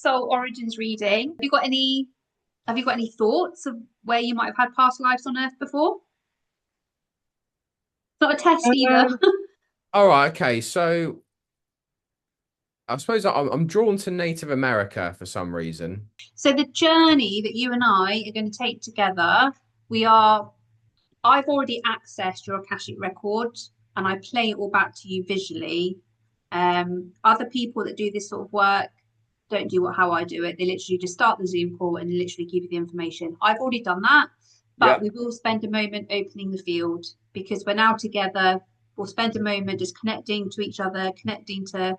soul origins reading. Have you got any thoughts of where you might have had past lives on Earth before? Not a test either. Um, all right, okay. So I suppose I'm drawn to Native America for some reason. So the journey that you and I are going to take together, we are I've already accessed your Akashic record and I play it all back to you visually. Other people that do this sort of work don't do how I do it. They literally just start the Zoom call and literally give you the information. I've already done that, but Yeah. we will spend a moment opening the field because we're now together. We'll spend a moment just connecting to each other, connecting to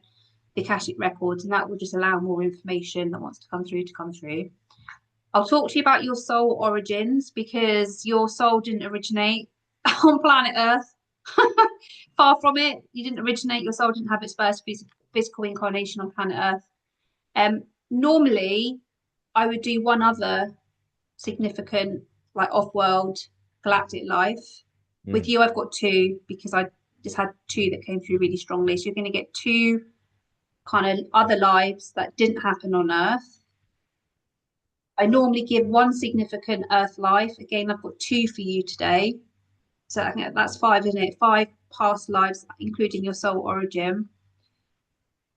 the Akashic records, and that will just allow more information that wants to come through to come through. I'll talk to you about your soul origins because your soul didn't originate on planet Earth. Far from it. You didn't originate, your soul didn't have its first physical incarnation on planet Earth. Normally, I would do one other significant, like off world galactic life. With Mm. you, I've got two because I just had two that came through really strongly. So you're going to get two kind of other lives that didn't happen on Earth. I normally give one significant Earth life. Again, I've got two for you today. So I think that's five, isn't it? Five past lives, including your soul origin.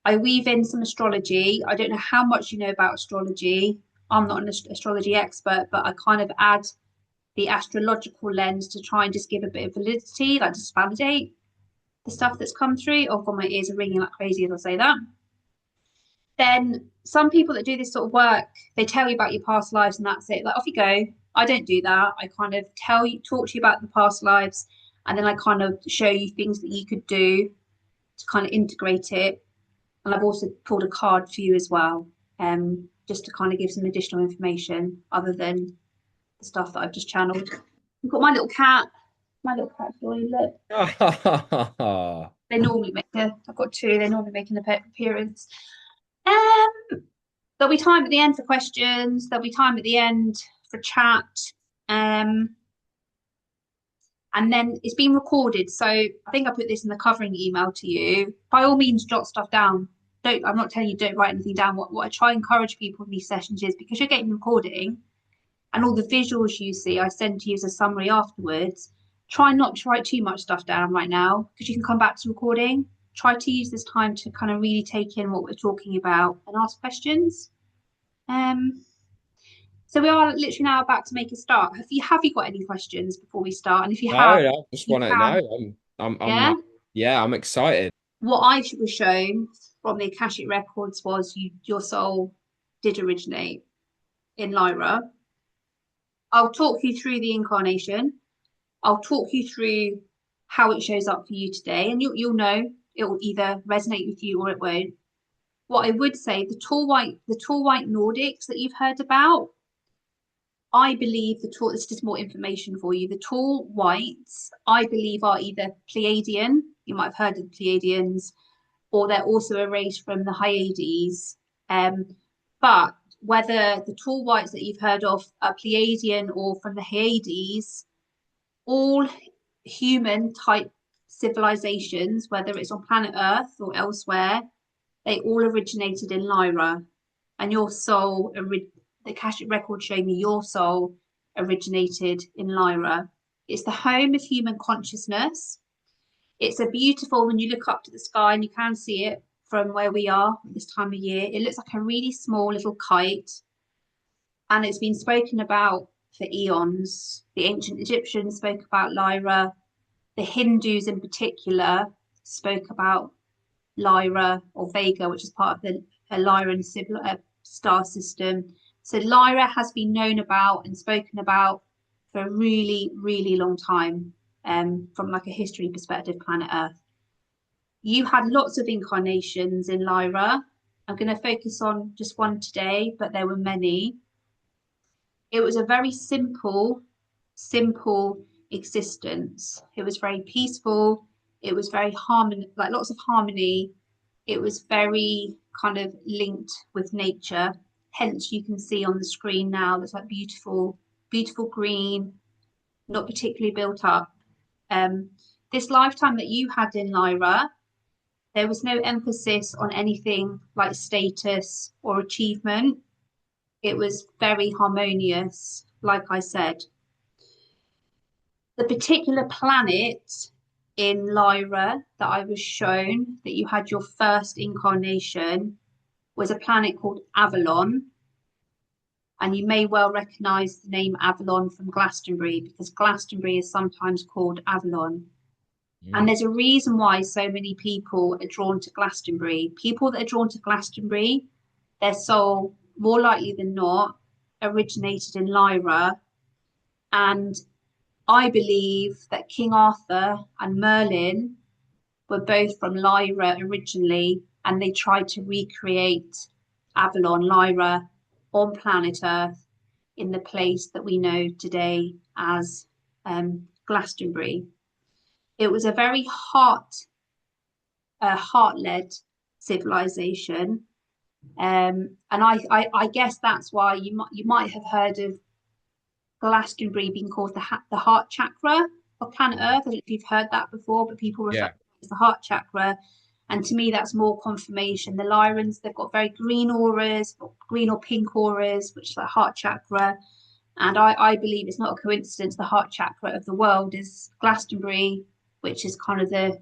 I weave in some astrology. I don't know how much you know about astrology. I'm not an astrology expert, but I kind of add the astrological lens to try and just give a bit of validity, like just validate the stuff that's come through. Oh, God, my ears are ringing like crazy as I say that. Then some people that do this sort of work, they tell you about your past lives and that's it. Like off you go. I don't do that. I kind of talk to you about the past lives, and then I kind of show you things that you could do to kind of integrate it. And I've also pulled a card for you as well, just to kind of give some additional information other than the stuff that I've just channeled. I've got my little cat. My little cat, Joy, look. They normally make a, I've got two, they normally make an appearance. Um, there'll be time at the end for questions. There'll be time at the end for chat. Um, and then it's been recorded. So I think I put this in the covering email to you. By all means, jot stuff down. Don't. I'm not telling you don't write anything down. What I try and encourage people in these sessions is because you're getting recording and all the visuals you see, I send to you as a summary afterwards. Try not to write too much stuff down right now because you can come back to recording. Try to use this time to kind of really take in what we're talking about and ask questions. Um, so we are literally now about to make a start. Have you got any questions before we start? And if you No, have, no, I just you want to know. can. I'm Yeah. yeah, I'm excited. What I was shown from the Akashic records was your soul did originate in Lyra. I'll talk you through the incarnation. I'll talk you through how it shows up for you today, and you'll know it will either resonate with you or it won't. What I would say, the tall white Nordics that you've heard about, I believe this is just more information for you. The tall whites, I believe, are either Pleiadian. You might have heard of the Pleiadians, or they're also a race from the Hyades. But whether the tall whites that you've heard of are Pleiadian or from the Hyades, all human type civilizations, whether it's on planet Earth or elsewhere, they all originated in Lyra. And your soul, the Akashic record showing me your soul originated in Lyra. It's the home of human consciousness. It's a beautiful, when you look up to the sky and you can see it from where we are this time of year, it looks like a really small little kite. And it's been spoken about for eons. The ancient Egyptians spoke about Lyra. The Hindus in particular spoke about Lyra or Vega, which is part of the Lyran star system. So Lyra has been known about and spoken about for a really, really long time, from like a history perspective, planet Earth. You had lots of incarnations in Lyra. I'm going to focus on just one today, but there were many. It was a very simple existence. It was very peaceful. It was very harmony, like lots of harmony. It was very kind of linked with nature. Hence, you can see on the screen now there's like beautiful, beautiful green, not particularly built up. Um, this lifetime that you had in Lyra, There was no emphasis on anything like status or achievement. It was very harmonious, like I said. The particular planet in Lyra that I was shown that you had your first incarnation was a planet called Avalon. And you may well recognize the name Avalon from Glastonbury because Glastonbury is sometimes called Avalon. And Mm. there's a reason why so many people are drawn to Glastonbury. People that are drawn to Glastonbury, their soul, more likely than not, originated in Lyra. And I believe that King Arthur and Merlin were both from Lyra originally, and they tried to recreate Avalon, Lyra, on planet Earth in the place that we know today as Glastonbury. It was a very heart-led civilization, and I guess that's why you might have heard of Glastonbury being called the heart chakra of planet Earth. I don't know if you've heard that before, but people refer Yeah. to it as the heart chakra. And to me, that's more confirmation. The Lyrans, they've got very green auras, green or pink auras, which is the heart chakra. And I believe it's not a coincidence. The heart chakra of the world is Glastonbury, which is kind of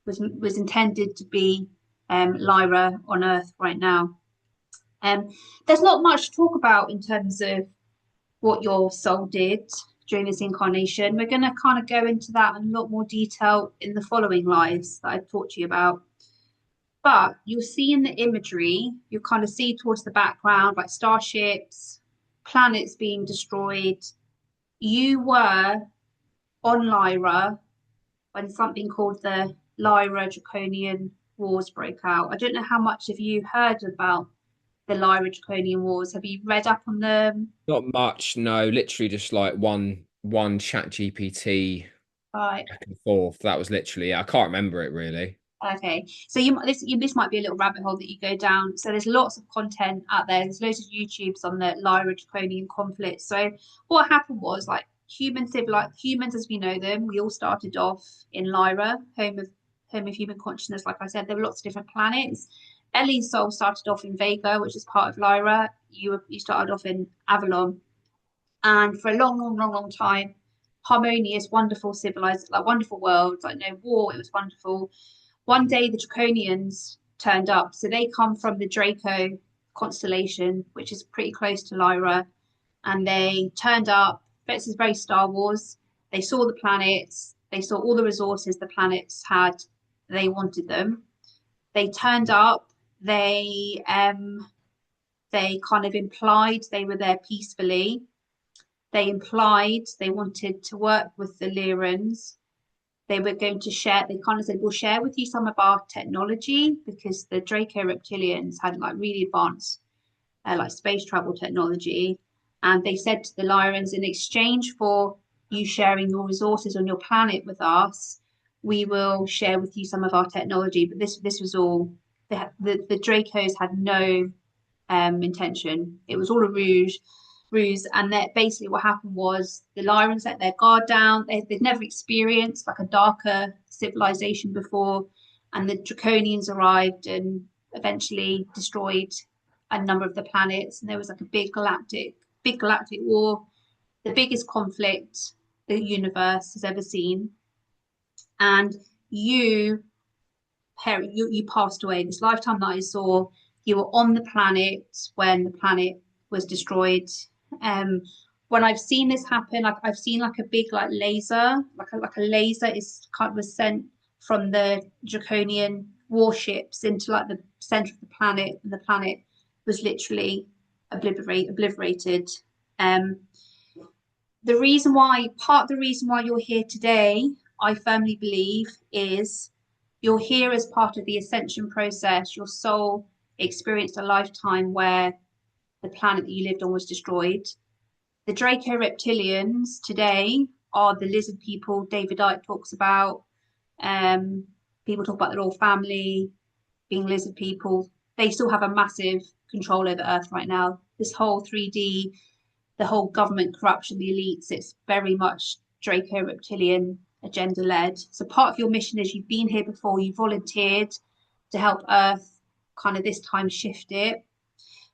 was intended to be Lyra on Earth right now. Um, there's not much to talk about in terms of what your soul did during this incarnation. We're going to kind of go into that in a lot more detail in the following lives that I've talked to you about. But you'll see in the imagery, you'll kind of see towards the background, like starships, planets being destroyed. You were on Lyra when something called the Lyra Draconian Wars broke out. I don't know how much have you heard about the Lyra Draconian Wars. Have you read up on them? Not much, no. Literally just like one chat GPT Right. back and forth. That was literally it. I can't remember it really. Okay, so this might be a little rabbit hole that you go down. So there's lots of content out there. There's loads of YouTubes on the Lyra Draconian conflict. So what happened was like humans as we know them, we all started off in Lyra, home of human consciousness. Like I said, there were lots of different planets. Ellie's soul started off in Vega, which is part of Lyra. You started off in Avalon, and for a long, long, long, long time, harmonious, wonderful, civilized, like wonderful world, like no war. It was wonderful. One day the Draconians turned up. So they come from the Draco constellation, which is pretty close to Lyra. And they turned up. This is very Star Wars. They saw the planets. They saw all the resources the planets had. They wanted them. They turned up. They kind of implied they were there peacefully. They implied they wanted to work with the Lyrans. They were going to share, they kind of said, we'll share with you some of our technology because the Draco reptilians had like really advanced like space travel technology. And they said to the Lyrans, in exchange for you sharing your resources on your planet with us, we will share with you some of our technology. But this was all the Dracos had no intention. It was all a ruse, and that basically what happened was the Lyrans let their guard down. They'd never experienced like a darker civilization before, and the Draconians arrived and eventually destroyed a number of the planets. And there was like a big galactic war, the biggest conflict the universe has ever seen. And you Harry, you passed away. This lifetime that I saw, you were on the planet when the planet was destroyed. Um, when I've seen this happen, like I've seen like a big like laser, like a laser is kind of was sent from the Draconian warships into like the center of the planet, and the planet was literally obliterated. Um, part of the reason why you're here today, I firmly believe, is you're here as part of the ascension process. Your soul experienced a lifetime where the planet that you lived on was destroyed. The Draco reptilians today are the lizard people David Icke talks about. Um, People talk about their whole family being lizard people. They still have a massive control over Earth right now. This whole 3D, the whole government corruption, the elites, it's very much Draco reptilian agenda led. So part of your mission is you've been here before, you volunteered, to help Earth kind of this time shift it.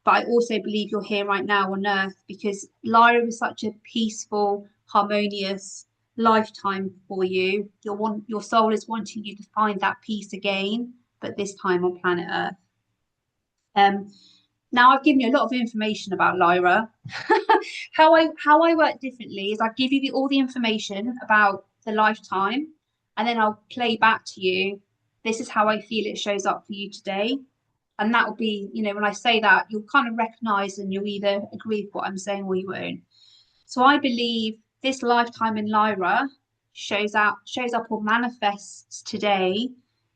But I also believe you're here right now on Earth because Lyra was such a peaceful, harmonious lifetime for you. Your soul is wanting you to find that peace again, but this time on planet Earth. Now I've given you a lot of information about Lyra. how I work differently is I give you all the information about the lifetime, and then I'll play back to you. This is how I feel it shows up for you today. And that will be, when I say that, you'll kind of recognize and you'll either agree with what I'm saying or you won't. So I believe this lifetime in Lyra shows up or manifests today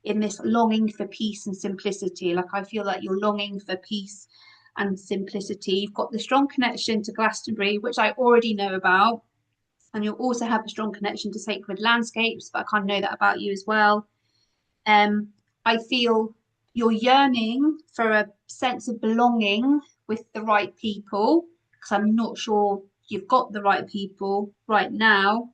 in this longing for peace and simplicity. Like I feel like you're longing for peace and simplicity. You've got the strong connection to Glastonbury, which I already know about. And you'll also have a strong connection to sacred landscapes, but I kind of know that about you as well. I feel you're yearning for a sense of belonging with the right people, because I'm not sure you've got the right people right now.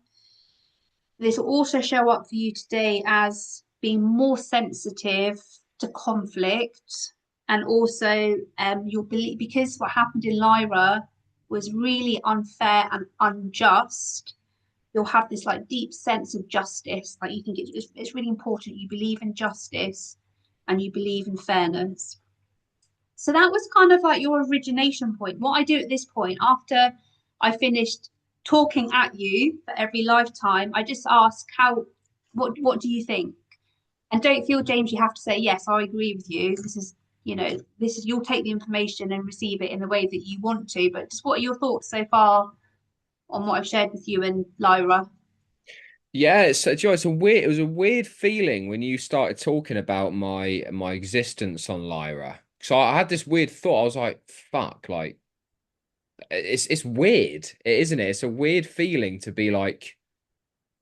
This will also show up for you today as being more sensitive to conflict, and also you'll believe, because what happened in Lyra was really unfair and unjust. You'll have this like deep sense of justice. Like you think it's really important. You believe in justice and you believe in fairness. So that was kind of like your origination point. What I do at this point, after I finished talking at you for every lifetime, I just ask what do you think? And don't feel, James, you have to say, yes, I agree with you. This is, you'll take the information and receive it in the way that you want to. But just what are your thoughts so far on what I've shared with you and Lyra? Yeah, it was a weird feeling when you started talking about my existence on Lyra. So I had this weird thought. I was like, fuck, like it's weird, isn't it? It's a weird feeling to be like,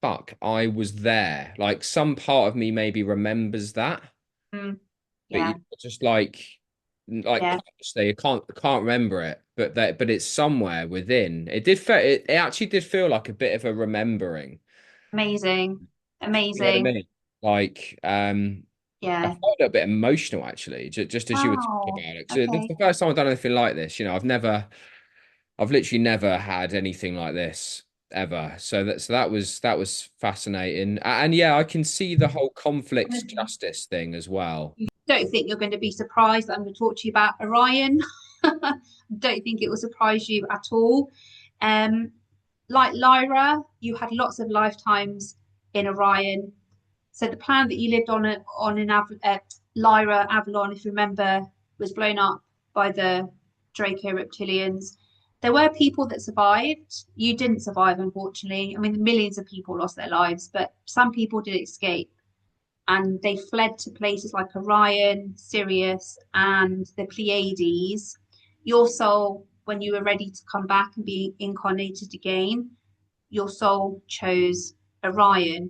fuck, I was there. Like some part of me maybe remembers that, Mm, but you yeah, just like yeah, consciously you can't remember it, but it's somewhere within. It actually did feel like a bit of a remembering. amazing, You know what I amazing. mean? Like, I Yeah. felt a bit emotional actually, just as you were talking Wow. about it. So this is Okay. the first time I've done anything like this. I've literally never had anything like this ever. So that was fascinating. And yeah, I can see the whole conflict Honestly, justice thing as well. you don't think you're going to be surprised that I'm going to talk to you about Orion. Don't think it will surprise you at all. Um, like Lyra, you had lots of lifetimes in Orion. So the planet that you lived on in Lyra, Avalon, if you remember, was blown up by the Draco reptilians. There were people that survived. You didn't survive, unfortunately. I mean, millions of people lost their lives, but some people did escape and they fled to places like Orion, Sirius, and the Pleiades. Your soul, when you were ready to come back and be incarnated again, your soul chose Orion.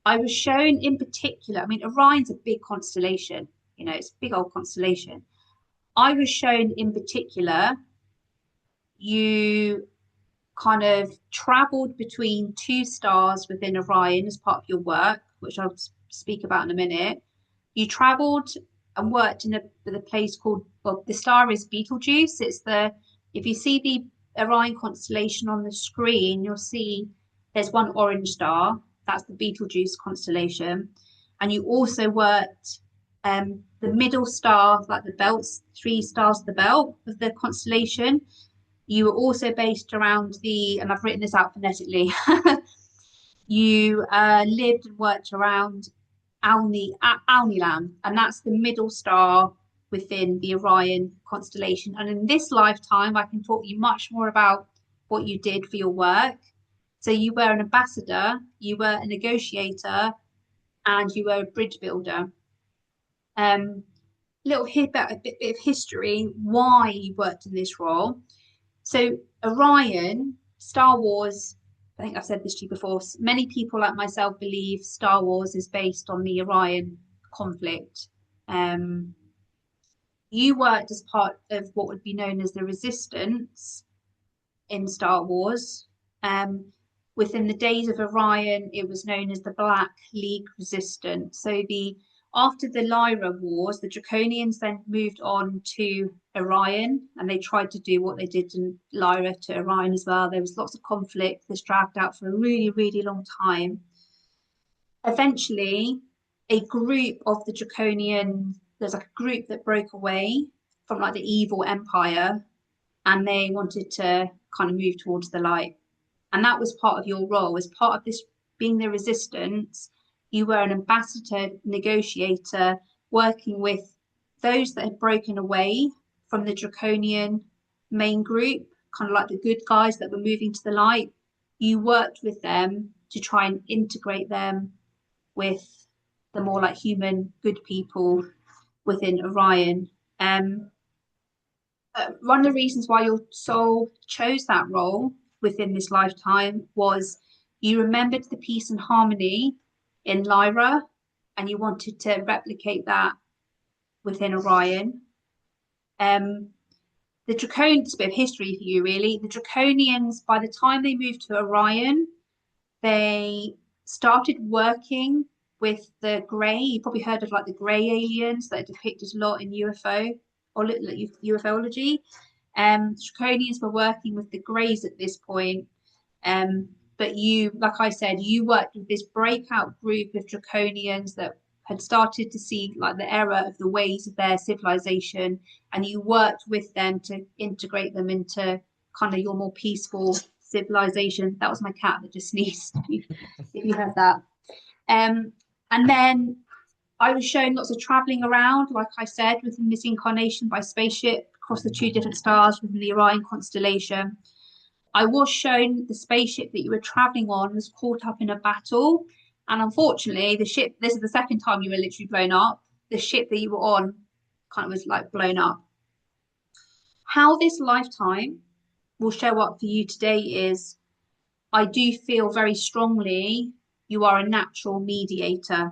I was shown in particular, I mean, Orion's a big constellation, it's a big old constellation. I was shown in particular, you kind of traveled between two stars within Orion as part of your work, which I'll speak about in a minute. You traveled and worked in a place called, well, the star is Betelgeuse. If you see the Orion constellation on the screen, you'll see there's one orange star. That's the Betelgeuse constellation. And you also worked the middle star, like the belts, three stars of the belt of the constellation. You were also based around and I've written this out phonetically. You lived and worked around Alnilam, and that's the middle star within the Orion constellation. And in this lifetime, I can talk to you much more about what you did for your work. So you were an ambassador, you were a negotiator, and you were a bridge builder. Um, a bit of history why you worked in this role. So Orion, Star Wars, I think I've said this to you before. Many people like myself believe Star Wars is based on the Orion conflict. Um, you worked as part of what would be known as the Resistance in Star Wars. Within the days of Orion, it was known as the Black League Resistance. So the After the Lyra Wars, the Draconians then moved on to Orion, and they tried to do what they did in Lyra to Orion as well. There was lots of conflict. This dragged out for a really, really long time. Eventually, a group of the Draconian, there's like a group that broke away from like the evil empire, and they wanted to kind of move towards the light. And that was part of your role as part of this being the resistance. You were an ambassador, negotiator, working with those that had broken away from the Draconian main group, kind of like the good guys that were moving to the light. You worked with them to try and integrate them with the more like human good people within Orion. One of the reasons why your soul chose that role within this lifetime was you remembered the peace and harmony in Lyra, and you wanted to replicate that within Orion. The Draconians, a bit of history for you, really. The Draconians, by the time they moved to Orion, they started working with the grey. You probably heard of like the grey aliens that are depicted a lot in UFO or ufology. Draconians were working with the greys at this point. But you, like I said, you worked with this breakout group of Draconians that had started to see like the error of the ways of their civilization, and you worked with them to integrate them into kind of your more peaceful civilization. That was my cat that just sneezed. If you heard that. And then I was shown lots of traveling around, like I said, within this incarnation by spaceship across the two different stars within the Orion constellation. I was shown the spaceship that you were traveling on was caught up in a battle. And unfortunately, the ship, this is the second time you were literally blown up. The ship that you were on kind of was like blown up. How this lifetime will show up for you today is I do feel very strongly you are a natural mediator.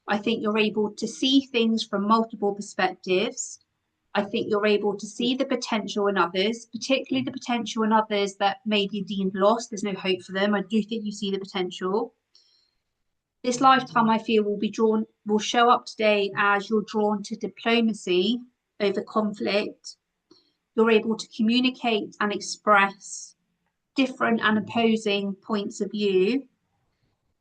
I think you're able to see things from multiple perspectives. I think you're able to see the potential in others, particularly the potential in others that may be deemed lost. There's no hope for them. I do think you see the potential. This lifetime, I feel, will show up today as you're drawn to diplomacy over conflict. You're able to communicate and express different and opposing points of view.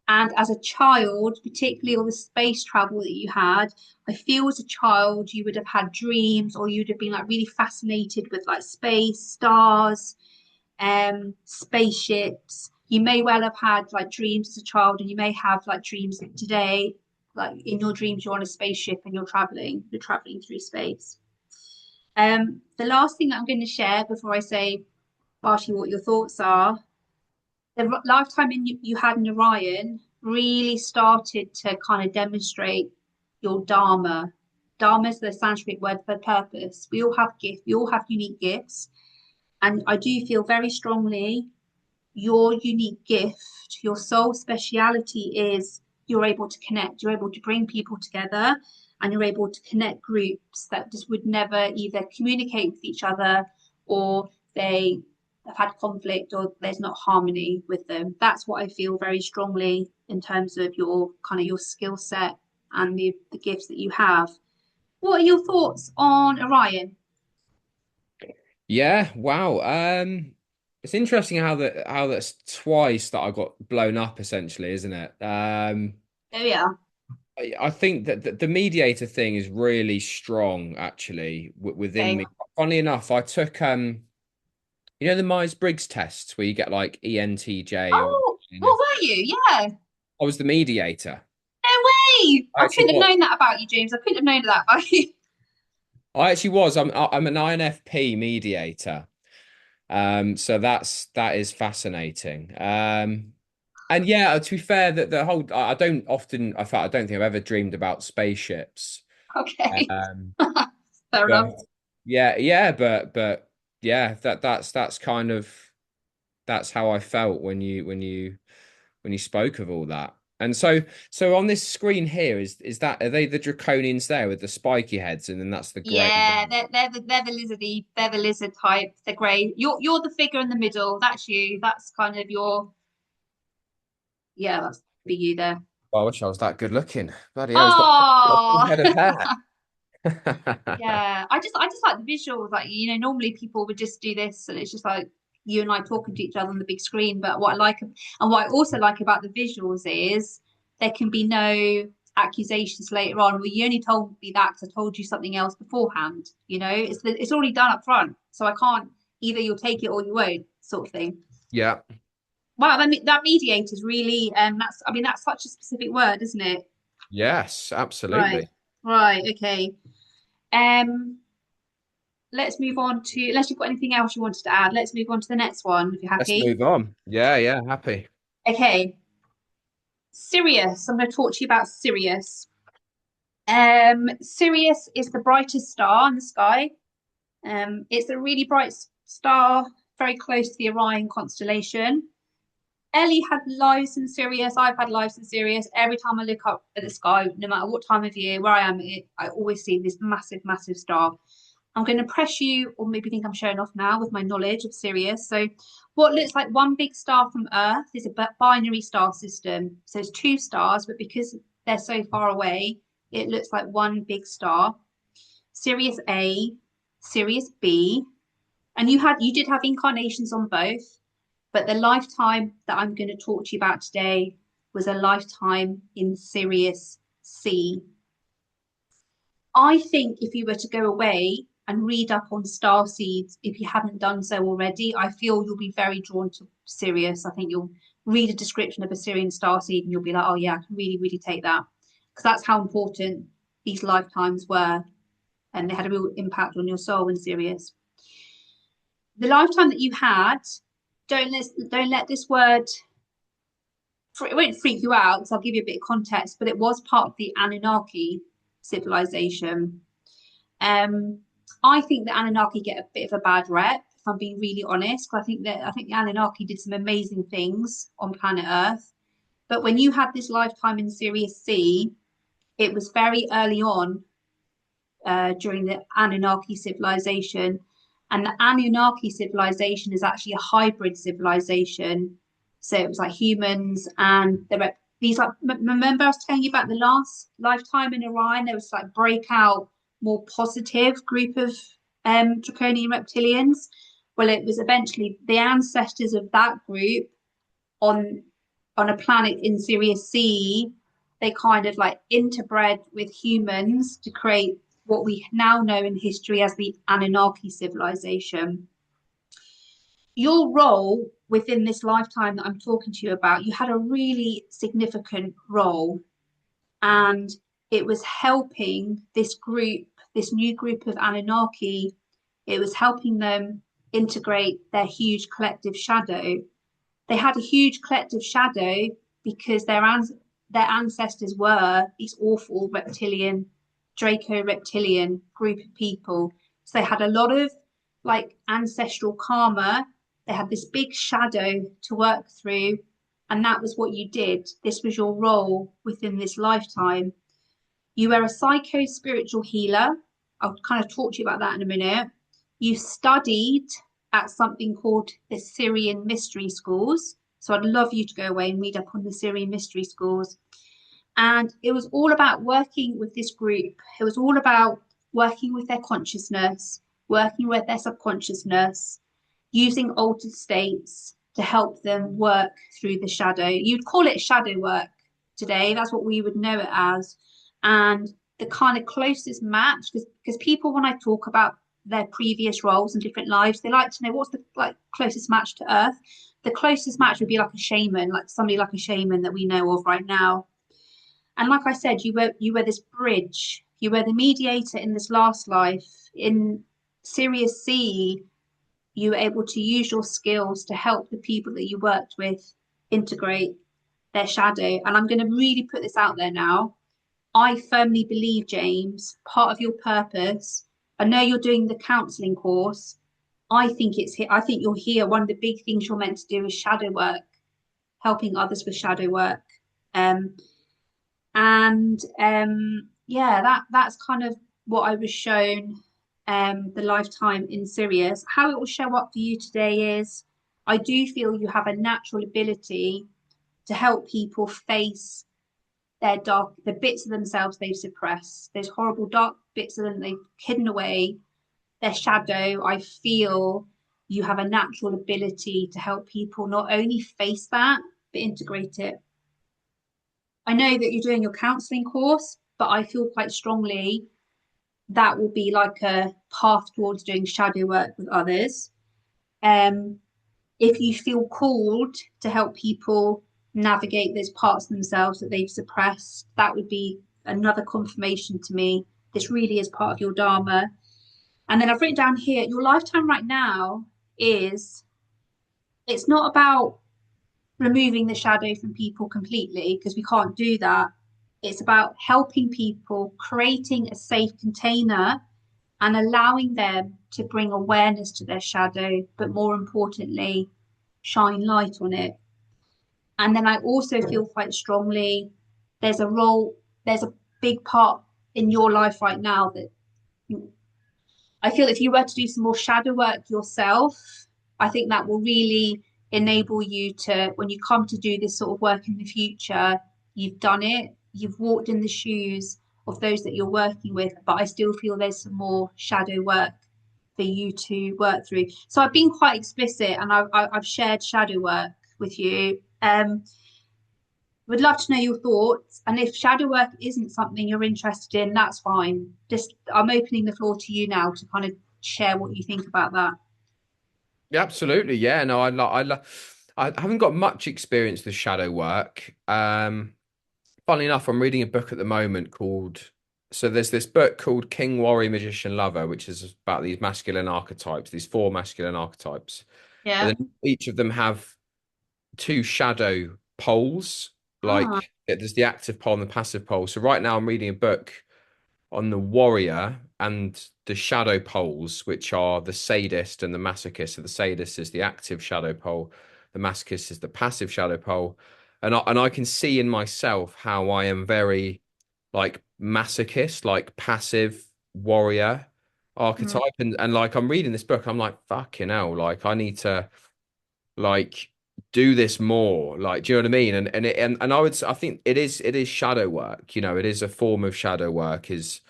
And as a child, particularly all the space travel that you had, I feel as a child you would have had dreams, or you'd have been like really fascinated with like space, stars, spaceships. You may well have had like dreams as a child, and you may have like dreams today, like in your dreams you're on a spaceship and you're traveling through space. The last thing that I'm going to share before I say, ask you what your thoughts are, the lifetime you had in Orion really started to kind of demonstrate your dharma. Dharma is the Sanskrit word for purpose. We all have gifts, we all have unique gifts. And I do feel very strongly your unique gift, your soul speciality is you're able to connect, you're able to bring people together, and you're able to connect groups that just would never either communicate with each other, or they have had conflict, or there's not harmony with them. That's what I feel very strongly in terms of your kind of your skill set and the gifts that you have. What are your thoughts on Orion? Yeah, wow. It's interesting how that's twice that I got blown up essentially, isn't it? Oh yeah, I think that the mediator thing is really strong actually within okay. me. Funnily enough, I took you know the Myers-Briggs tests where you get like ENTJ or Oh, what INF. were you? Yeah. I was the mediator. No way! I I actually couldn't have was. known that about you, James. I couldn't have known that about you. I actually was. I'm an INFP mediator. So that is fascinating. And yeah, to be fair, that the whole I don't often, in fact, I don't think I've ever dreamed about spaceships. Okay, Um, fair enough. but yeah, but yeah, that's kind of that's how I felt when you spoke of all that. And so on this screen here, is that are they the draconians there with the spiky heads, and then that's the grey? Yeah, they're the lizardy, they're the lizard type. They're grey. You're the figure in the middle. That's you. That's kind of your, yeah. That's be you there. I wish I was that good looking. Bloody hell, he's got a full Oh, head of hair. yeah. I just like the visuals. Like, normally people would just do this, and it's just like you and I talking to each other on the big screen. But what I like, and what I also like about the visuals is there can be no accusations later on. Well, you only told me that because I told you something else beforehand. It's already done up front, so I can't, either you'll take it or you won't, sort of thing. Yeah. Wow, that mediator is really, that's such a specific word, isn't it? Yes, Right, absolutely. right, okay. Um, let's move on to, unless you've got anything else you wanted to add, let's move on to the next one if you're Let's happy. move on. Yeah, yeah, happy. Okay, Sirius. I'm going to talk to you about Sirius. Sirius is the brightest star in the sky. It's a really bright star, very close to the Orion constellation. Ellie had lives in Sirius. I've had lives in Sirius. Every time I look up at the sky, no matter what time of year, where I am, I always see this massive, massive star. I'm going to press you, or maybe think I'm showing off now with my knowledge of Sirius. So, what looks like one big star from Earth is a binary star system. So, it's two stars, but because they're so far away, it looks like one big star. Sirius A, Sirius B, and you did have incarnations on both, but the lifetime that I'm going to talk to you about today was a lifetime in Sirius C. I think if you were to go away and read up on star seeds, if you haven't done so already, I feel you'll be very drawn to Sirius. I think you'll read a description of a Sirian star seed and you'll be like, oh yeah, I can really, really take that. Because that's how important these lifetimes were. And they had a real impact on your soul in Sirius. The lifetime that you had, don't let this word, it won't freak you out because I'll give you a bit of context, but it was part of the Anunnaki civilization. Um, I think the Anunnaki get a bit of a bad rep, if I'm being really honest. I think the Anunnaki did some amazing things on planet Earth. But when you had this lifetime in Sirius C, it was very early on during the Anunnaki civilization. And the Anunnaki civilization is actually a hybrid civilization. So it was like humans and there were these like remember I was telling you about the last lifetime in Orion, there was like breakout more positive group of draconian reptilians. Well, it was eventually the ancestors of that group on on a planet in Sirius C, they kind of like interbred with humans to create what we now know in history as the Anunnaki civilization. Your role within this lifetime that I'm talking to you about, you had a really significant role, and it was helping this group, this new group of Anunnaki, it was helping them integrate their huge collective shadow. They had a huge collective shadow because their ancestors were these awful reptilian, Draco reptilian group of people. So they had a lot of like ancestral karma. They had this big shadow to work through, and that was what you did. This was your role within this lifetime. You were a psycho spiritual healer. I'll kind of talk to you about that in a minute. You studied at something called the Syrian Mystery Schools. So I'd love you to go away and read up on the Syrian Mystery Schools. And it was all about working with this group. It was all about working with their consciousness, working with their subconsciousness, using altered states to help them work through the shadow. You'd call it shadow work today. That's what we would know it as. And the kind of closest match, because people, when I talk about their previous roles and different lives, they like to know what's the like closest match to Earth. The closest match would be like a shaman, like somebody like a shaman that we know of right now. And like I said, you were this bridge. You were the mediator in this last life. In Sirius C, you were able to use your skills to help the people that you worked with integrate their shadow. And I'm going to really put this out there now. I firmly believe, James, part of your purpose, I know you're doing the counselling course. I think it's here. I think you're here. One of the big things you're meant to do is shadow work, helping others with shadow work. Um, and yeah, that's kind of what I was shown the lifetime in Sirius. How it will show up for you today is I do feel you have a natural ability to help people face their dark, the bits of themselves they've suppressed, those horrible dark bits of them they've hidden away, their shadow. I feel you have a natural ability to help people not only face that, but integrate it. I know that you're doing your counseling course, but I feel quite strongly that will be like a path towards doing shadow work with others. Um, if you feel called to help people navigate those parts of themselves that they've suppressed, that would be another confirmation to me. This really is part of your Dharma. And then I've written down here, your lifetime right now is, it's not about removing the shadow from people completely, because we can't do that. It's about helping people, creating a safe container and allowing them to bring awareness to their shadow, but more importantly, shine light on it. And then I also feel quite strongly there's a role, there's a big part in your life right now that I feel if you were to do some more shadow work yourself, I think that will really enable you to, when you come to do this sort of work in the future, you've done it, you've walked in the shoes of those that you're working with, but I still feel there's some more shadow work for you to work through. So I've been quite explicit and I've shared shadow work with you. Would love to know your thoughts. And if shadow work isn't something you're interested in, that's fine. Just I'm opening the floor to you now to kind of share what you think about that. Yeah, absolutely. Yeah, no, I haven't got much experience with shadow work. Funnily enough, I'm reading a book at the moment called, so there's this book called King, Warrior, Magician, Lover, which is about these masculine archetypes, these four masculine archetypes. But Yeah. then each of them have two shadow poles, Ah. like there's the active pole and the passive pole. So right now I'm reading a book on the warrior and the shadow poles, which are the sadist and the masochist. So the sadist is the active shadow pole, the masochist is the passive shadow pole. And I can see in myself how I am very like masochist, like passive warrior Mm. archetype. And like I'm reading this book, I'm like, fucking hell, like I need to like do this more. Like, do you know what I mean? And I think it is shadow work, it is a form of shadow work, is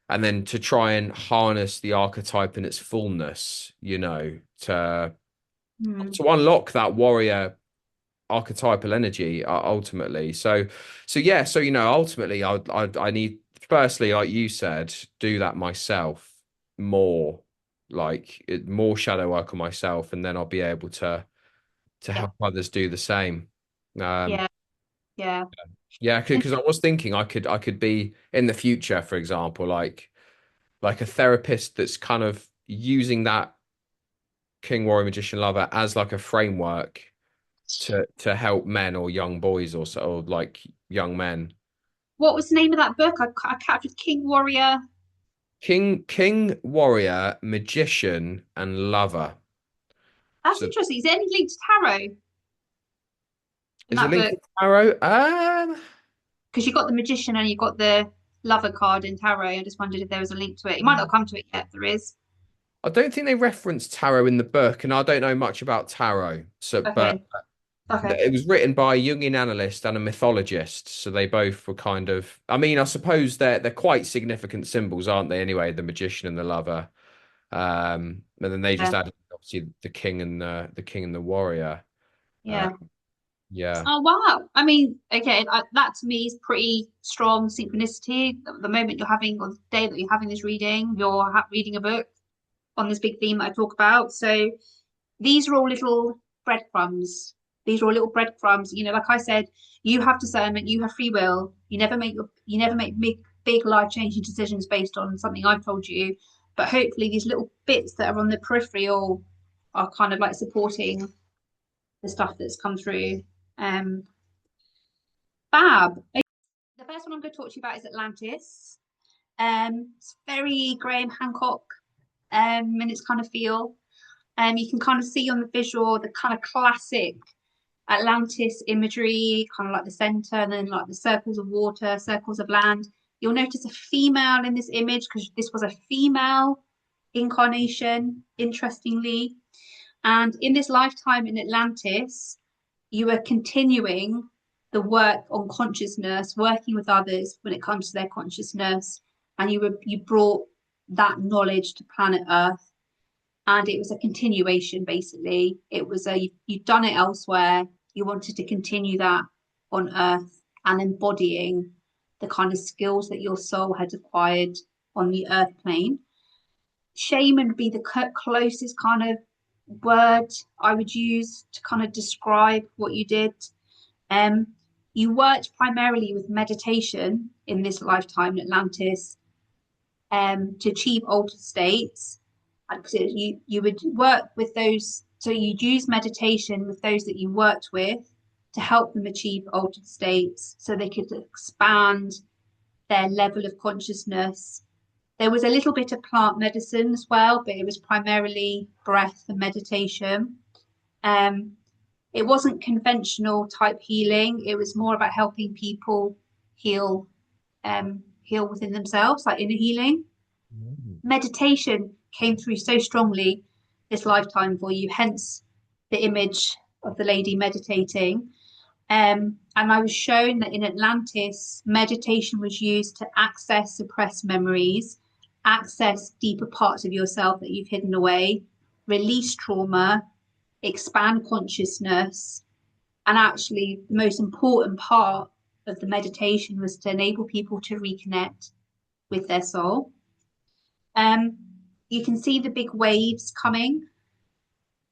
and then to try and harness the archetype in its fullness, Mm. to unlock that warrior archetypal energy ultimately. So yeah, so ultimately I need, firstly, like you said, do that myself more, more shadow work on myself, and then I'll be able to Yeah. help others do the same. Um, Yeah. Yeah. yeah, And because I was thinking I could be in the future, for example, like a therapist that's kind of using that King Warrior Magician Lover as like a framework to help men or young boys or so, or like young men. what was the name of that book? I captured King Warrior. King Warrior Magician and Lover. That's So interesting. Is there any link to tarot in is it that linked book? to tarot? Because you got the magician and you got the lover card in tarot. I just wondered if there was a link to it. You might not come to it yet. If there is. I don't think they reference tarot in the book, and I don't know much about tarot. So, but Okay. Okay. it was written by a Jungian analyst and a mythologist, so they both were kind of. I mean, I suppose they're quite significant symbols, aren't they? Anyway, the magician and the lover, and then they just Yeah. added obviously the king and the warrior. Uh, Yeah. yeah, Oh wow. I mean, okay, that to me is pretty strong synchronicity. The moment you're having, or the day that you're having this reading, you're reading a book on this big theme that I talk about. So these are all little breadcrumbs. These are all little breadcrumbs. Like I said, you have discernment, you have free will. You never make big life changing decisions based on something I've told you. But hopefully, these little bits that are on the peripheral are kind of like supporting the stuff that's come through. Um, Fab. The first one I'm going to talk to you about is Atlantis. It's very Graham Hancock, in its kind of feel. You can kind of see on the visual the kind of classic Atlantis imagery, kind of like the center, and then like the circles of water, circles of land. You'll notice a female in this image because this was a female incarnation, interestingly. And in this lifetime in Atlantis, you are continuing. the work on consciousness, working with others when it comes to their consciousness, and you brought that knowledge to planet Earth, and it was a continuation. Basically, it was you've done it elsewhere. You wanted to continue that on Earth and embodying the kind of skills that your soul had acquired on the Earth plane. Shaman would be the closest kind of word I would use to kind of describe what you did. Um, you worked primarily with meditation in this lifetime in Atlantis, to achieve altered states. You would work with those, so you'd use meditation with those that you worked with to help them achieve altered states so they could expand their level of consciousness. There was a little bit of plant medicine as well, but it was primarily breath and meditation. Um, it wasn't conventional type healing. It was more about helping people heal, heal within themselves, like inner healing. Mm. Meditation came through so strongly this lifetime for you, hence the image of the lady meditating. And I was shown that in Atlantis, meditation was used to access suppressed memories, access deeper parts of yourself that you've hidden away, release trauma, expand consciousness. And actually, the most important part of the meditation was to enable people to reconnect with their soul. Um, you can see the big waves coming.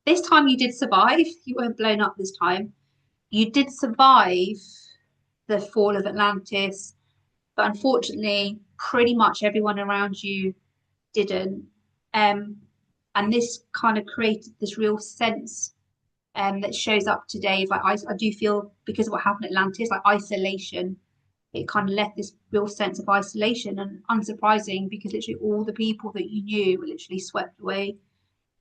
This time you did survive. You weren't blown up this time. You did survive the fall of Atlantis, but unfortunately, pretty much everyone around you didn't. Um, and this kind of created this real sense, that shows up today. Like I do feel, because of what happened in Atlantis, like isolation. It kind of left this real sense of isolation, and unsurprising because literally all the people that you knew were literally swept away.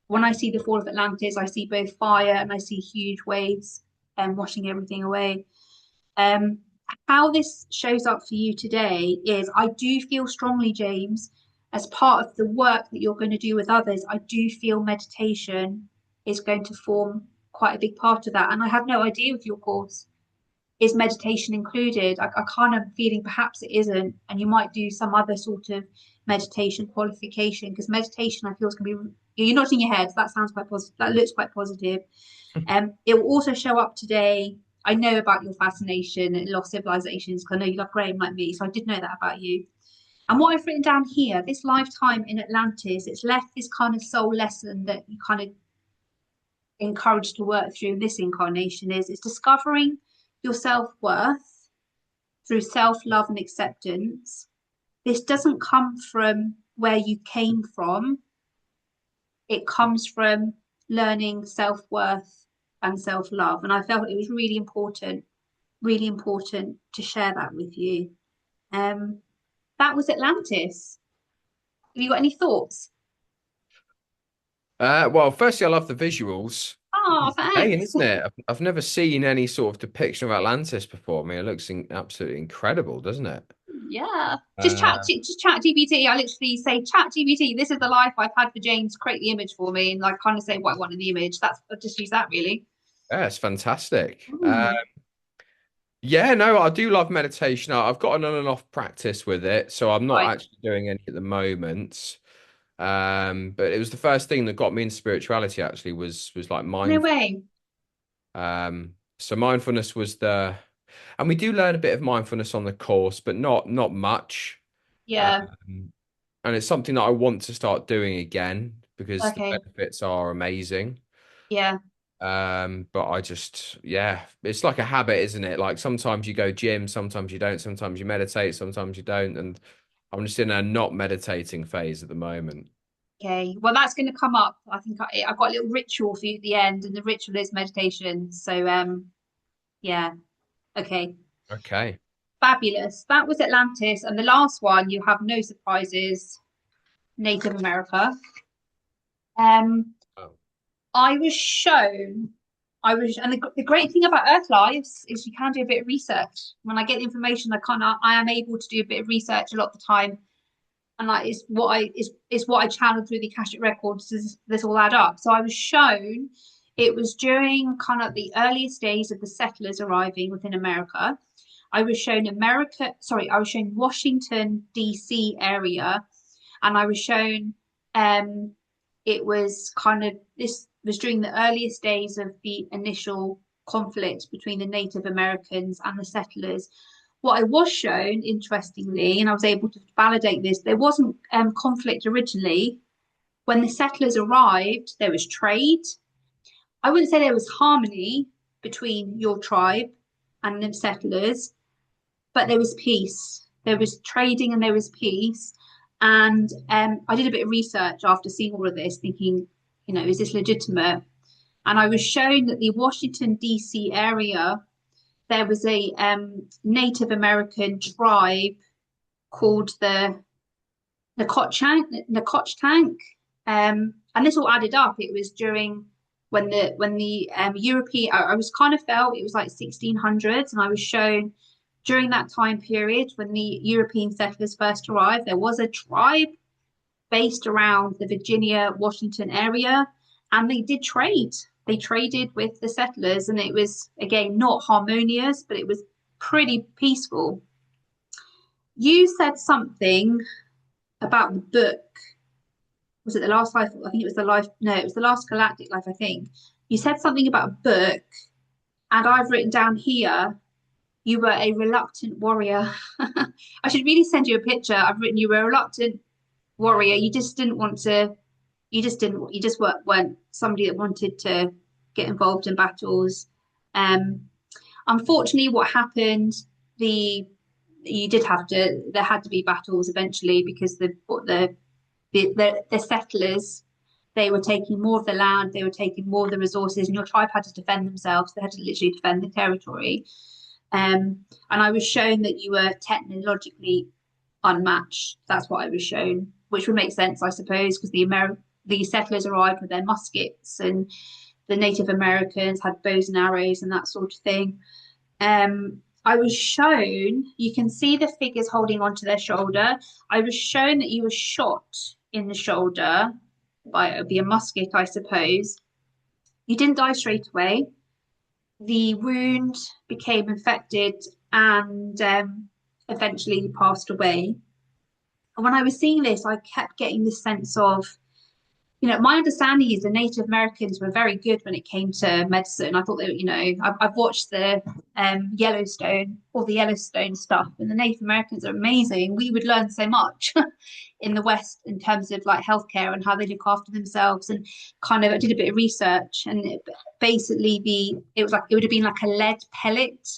When I see the fall of Atlantis, I see both fire and I see huge waves and washing everything away. Um, how this shows up for you today is, I do feel strongly, James, as part of the work that you're going to do with others, I do feel meditation is going to form quite a big part of that. And I have no idea with your course, is meditation included? I kind of feeling perhaps it isn't, and you might do some other sort of meditation qualification, because meditation I feel is going to be, you're nodding your head, so that sounds quite positive, that looks quite positive. It will also show up today. I know about your fascination and lost civilizations because I know you love Graham like me, so I did know that about you. And what I've written down here, this lifetime in Atlantis, it's left this kind of soul lesson that you kind of encouraged to work through this incarnation, is it's discovering your self-worth through self-love and acceptance. This doesn't come from where you came from. It comes from learning self-worth and self-love. And I felt it was really important to share that with you. That was Atlantis. Have you got any thoughts? Well, firstly, I love the visuals. Oh, Insane, thanks. isn't it? I've never seen any sort of depiction of Atlantis before. I mean, it looks absolutely incredible, doesn't it? Yeah. Uh, Just chat GPT. I literally say, chat GPT, this is the life I've had for James, create the image for me, and like kind of say what I want in the image. That's, I just use that really. yeah, it's fantastic. Mm. Yeah, no, I do love meditation. I've got an on and off practice with it, so I'm not Right. actually doing any at the moment. But it was the first thing that got me into spirituality actually was like No mind. way. So mindfulness was and we do learn a bit of mindfulness on the course, but not much. Yeah. Um, and it's something that I want to start doing again because the Okay. benefits are amazing. Yeah. But I just, yeah, it's like a habit, isn't it? Like sometimes you go gym, sometimes you don't, sometimes you meditate, sometimes you don't. And I'm just in a not meditating phase at the moment. Okay. Well, that's going to come up. I think I've got a little ritual for you at the end, and the ritual is meditation. So, yeah. Okay. Okay. Fabulous. That was Atlantis, and the last one, you have no surprises, Native America. Um, Oh. I was shown, and the great thing about Earth Lives is you can do a bit of research. When I get the information, I am able to do a bit of research a lot of the time, and like is what I channeled through the Akashic Records. Does this all add up? So I was shown It was during kind of the earliest days of the settlers arriving within America. I was shown Washington, D.C. area, and I was shown um it was kind of this was during the earliest days of the initial conflict between the Native Americans and the settlers. What I was shown, interestingly, and I was able to validate this, there wasn't conflict originally. When the settlers arrived, there was trade. I wouldn't say there was harmony between your tribe and the settlers, but there was peace. There was trading and there was peace. And I did a bit of research after seeing all of this, thinking, is this legitimate? And I was shown that the Washington, D.C. area, there was a Native American tribe called the Nacotchtank. And this all added up. It was during when the European, I was kind of felt it was like 1600s, and I was shown during that time period when the European settlers first arrived, there was a tribe based around the Virginia, Washington area, and they did trade. They traded with the settlers, and it was, again, not harmonious, but it was pretty peaceful. You said something about the book. Was it The Last Life? I think it was The Life. No, it was The Last Galactic Life, I think. You said something about a book, and I've written down here, you were a reluctant warrior. I should really send you a picture. I've written you were a reluctant warrior. You just didn't want to, you just weren't somebody that wanted to get involved in battles. Unfortunately, what happened, there had to be battles eventually, because the settlers, they were taking more of the land, they were taking more of the resources, and your tribe had to defend themselves. They had to literally defend the territory. And I was shown that you were technologically unmatched. That's what I was shown, which would make sense, I suppose, because the settlers arrived with their muskets, and the Native Americans had bows and arrows and that sort of thing. I was shown, you can see the figures holding onto their shoulder. I was shown that you were shot in the shoulder by a musket, I suppose. You didn't die straight away. The wound became infected, and eventually you passed away. And when I was seeing this, I kept getting this sense of, my understanding is the Native Americans were very good when it came to medicine. I thought I've watched the Yellowstone stuff, and the Native Americans are amazing. We would learn so much in the West in terms of like healthcare and how they look after themselves. And kind of, I did a bit of research, and basically it would have been like a lead pellet.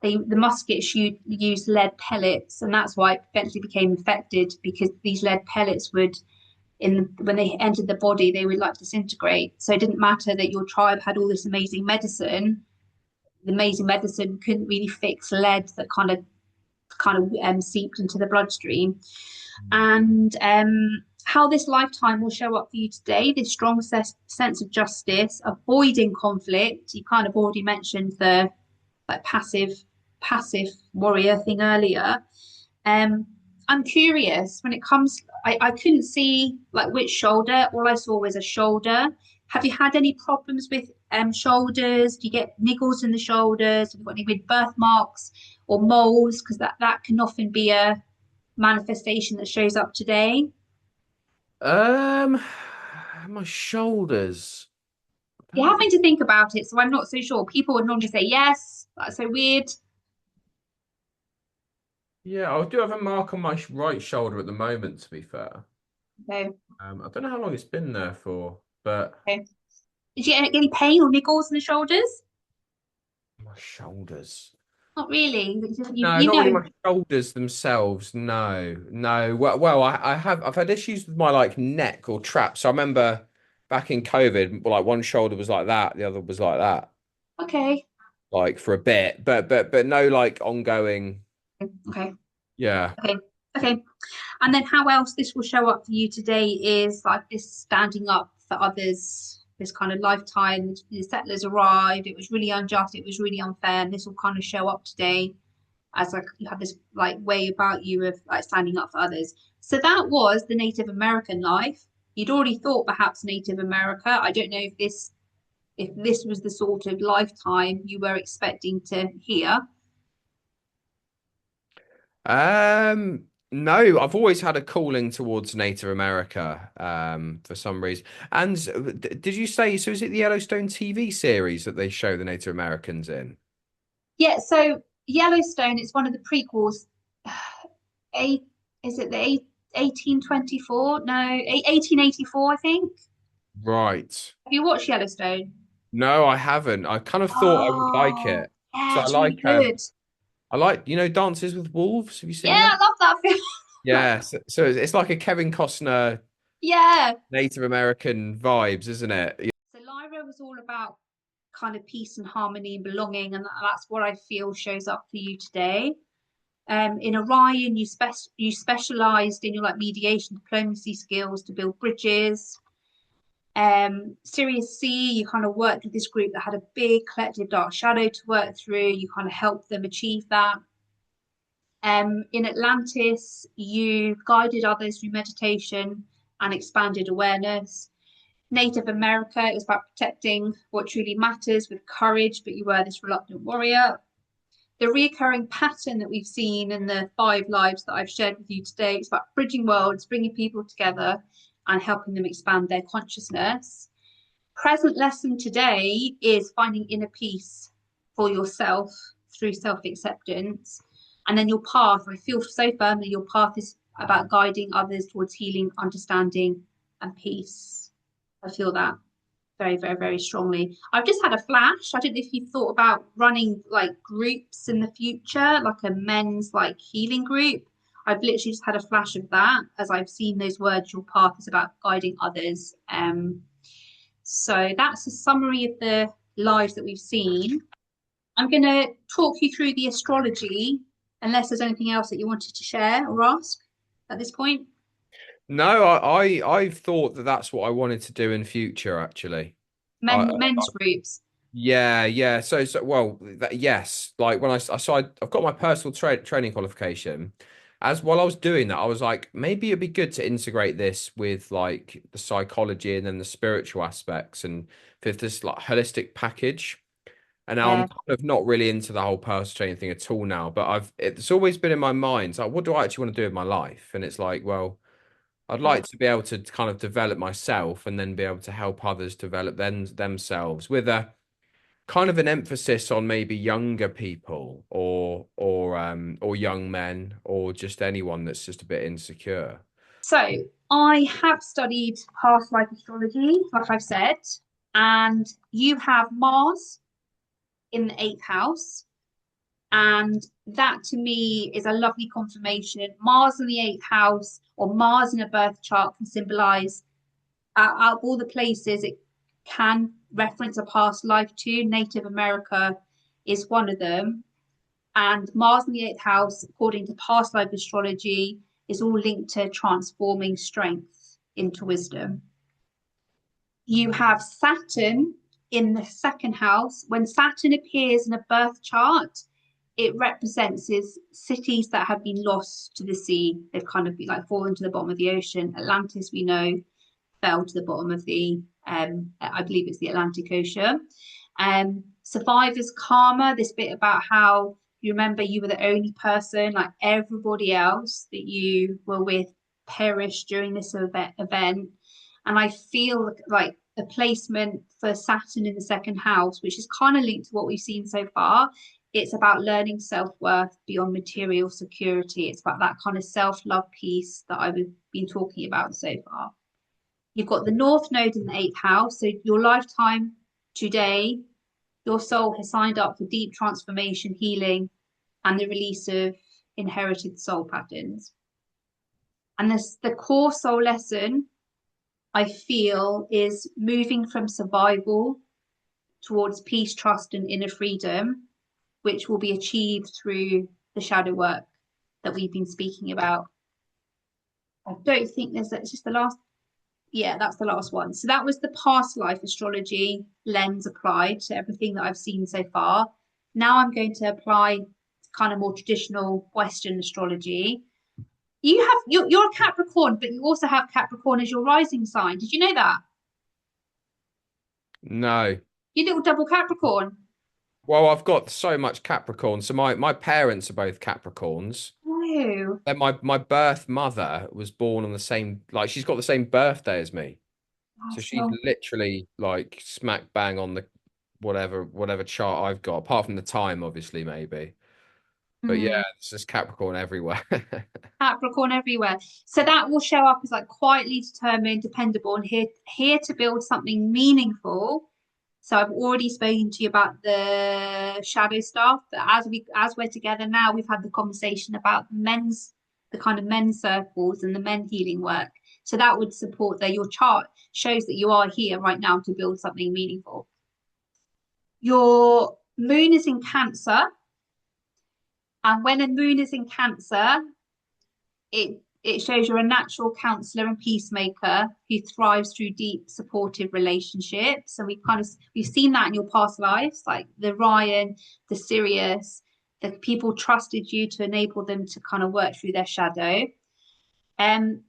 The muskets used lead pellets, and that's why it eventually became infected, because these lead pellets would, when they entered the body, they would like disintegrate. So it didn't matter that your tribe had all this amazing medicine. The amazing medicine couldn't really fix lead that kind of seeped into the bloodstream. And how this lifetime will show up for you today, this strong sense of justice, avoiding conflict. You kind of already mentioned the like passive warrior thing earlier. I'm curious when it comes, I couldn't see like which shoulder. All I saw was a shoulder. Have you had any problems with shoulders? Do you get niggles in the shoulders? Have you got any weird birthmarks or moles? Because that can often be a manifestation that shows up today. Um, my shoulders. You have me to think about it, so I'm not so sure. People would normally say yes. That's so weird. Yeah, I do have a mark on my right shoulder at the moment, to be fair. Okay. I don't know how long it's been there for, but Okay. Did you get any pain or niggles in the shoulders? my shoulders. Not really. No, not really my shoulders themselves. No, no. Well, I've had issues with my like neck or traps. So I remember back in COVID, like one shoulder was like that, the other was like that, Okay. like for a bit, but no like ongoing. Okay. Yeah. Okay. Okay. And then how else this will show up for you today is like this standing up for others, this kind of lifetime. The settlers arrived, it was really unjust, it was really unfair, and this will kind of show up today as like you have this like way about you of like standing up for others. So that was the Native American life. You'd already thought perhaps Native America. I don't know if this if this was the sort of lifetime you were expecting to hear. No, I've always had a calling towards Native America, for some reason. And did you say, so is it the Yellowstone TV series that they show the Native Americans in? Yeah, so Yellowstone, it's one of the prequels. Eight, is it the 1824? No, 1884, I think. Right. Have you watched Yellowstone? No, I haven't. I kind of thought I would like Oh, it. yeah, So it's really good. I like, Dances with Wolves. Have you Yeah, seen that? I love that film. Yeah. So it's like a Kevin Costner Yeah. Native American vibes, isn't it? So Lyra was all about kind of peace and harmony and belonging, and that's what I feel shows up for you today. In Orion, you specialized in your like mediation, diplomacy skills to build bridges. Sirius C, you kind of worked with this group that had a big collective dark shadow to work through. You kind of helped them achieve that. In Atlantis, you guided others through meditation and expanded awareness. Native America, it was about protecting what truly matters with courage, but you were this reluctant warrior. The recurring pattern that we've seen in the 5 lives that I've shared with you today is about bridging worlds, bringing people together and helping them expand their consciousness. Present lesson today is finding inner peace for yourself through self-acceptance. And then your path, I feel so firmly your path is about guiding others towards healing, understanding, and peace. I feel that very, very, very strongly. I've just had a flash. I don't know if you've thought about running like groups in the future, like a men's like healing group. I've literally just had a flash of that as I've seen those words. Your path is about guiding others. So that's a summary of the lives that we've seen. I'm going to talk you through the astrology, unless there's anything else that you wanted to share or ask at this point. No, I've thought that that's what I wanted to do in future, actually. Men's groups. Yeah, yeah. Well, yes. Like when I've got my personal training qualification. As while I was doing that, I was like, maybe it'd be good to integrate this with like the psychology and then the spiritual aspects and with this like holistic package. And now I'm Yeah. kind of not really into the whole personal training thing at all now. But it's always been in my mind. It's like, what do I actually want to do with my life? And it's like, well, I'd Yeah. like to be able to kind of develop myself and then be able to help others develop themselves with a kind of an emphasis on maybe younger people or young men or just anyone that's just a bit insecure. So I have studied past life astrology, like I've said, and you have Mars in the eighth house. And that to me is a lovely confirmation. Mars in the eighth house or Mars in a birth chart can symbolize, out of all the places it can reference a past life to, Native America is one of them. And Mars in the eighth house, according to past life astrology, is all linked to transforming strength into wisdom. You have Saturn in the second house. When Saturn appears in a birth chart, it represents is cities that have been lost to the sea. They've kind of been like fallen to the bottom of the ocean. Atlantis, we know, fell to the bottom of the, I believe it's the Atlantic Ocean. Survivors karma, this bit about how you remember you were the only person, like everybody else that you were with perished during this event. And I feel like a placement for Saturn in the second house, which is kind of linked to what we've seen so far. It's about learning self-worth beyond material security. It's about that kind of self-love piece that I've been talking about so far. You've got the North Node in the eighth house. So your lifetime today, your soul has signed up for deep transformation, healing, and the release of inherited soul patterns. And this, the core soul lesson I feel is moving from survival towards peace, trust, and inner freedom, which will be achieved through the shadow work that we've been speaking about. I don't think it's just the last. Yeah, that's the last one. So that was the past life astrology lens applied to everything that I've seen so far. Now I'm going to apply kind of more traditional Western astrology. You're a Capricorn, but you also have Capricorn as your rising sign. Did you know that? No. You little double Capricorn. Well, I've got so much Capricorn. So my parents are both Capricorns. Oh, Then my birth mother was born on the same, like she's got the same birthday as me. So that's she's so. literally like smack bang on the whatever chart I've got, apart from the time, obviously, maybe. But yeah, Mm, it's just Capricorn everywhere. Capricorn everywhere. So that will show up as like quietly determined, dependable, and here to build something meaningful. So I've already spoken to you about the shadow stuff, but as we're together now, we've had the conversation about the kind of men's circles and the men healing work. So that would support that your chart shows that you are here right now to build something meaningful. Your moon is in Cancer, and when a moon is in Cancer, it shows you're a natural counselor and peacemaker who thrives through deep supportive relationships. And we've seen that in your past lives, like the Orion, the Sirius, the people trusted you to enable them to kind of work through their shadow. Um,